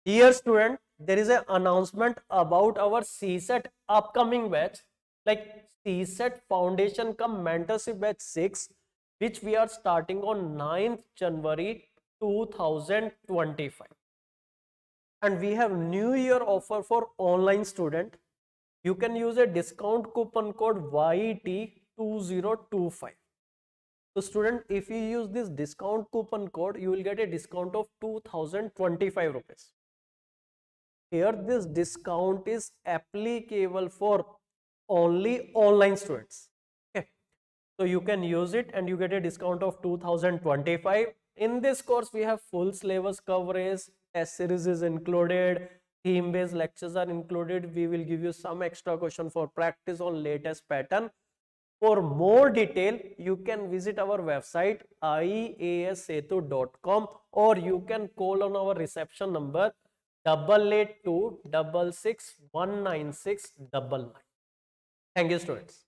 Dear student, there is an announcement about our CSAT upcoming batch, like CSAT Foundation Cum Mentorship batch 6, which we are starting on 9th January 2025. And we have New Year offer for online student. You can use a discount coupon code YT2025. So student, if you use this discount coupon code, you will get a discount of 2025 rupees. Here this discount is applicable for only online students. Okay. So you can use it and you get a discount of 2025. In this course, we have full syllabus coverage, test series is included, theme based lectures are included. We will give you some extra question for practice on latest pattern. For more detail, you can visit our website iassetu.com, or you can call on our reception number 882 66 196 99. Thank you, students.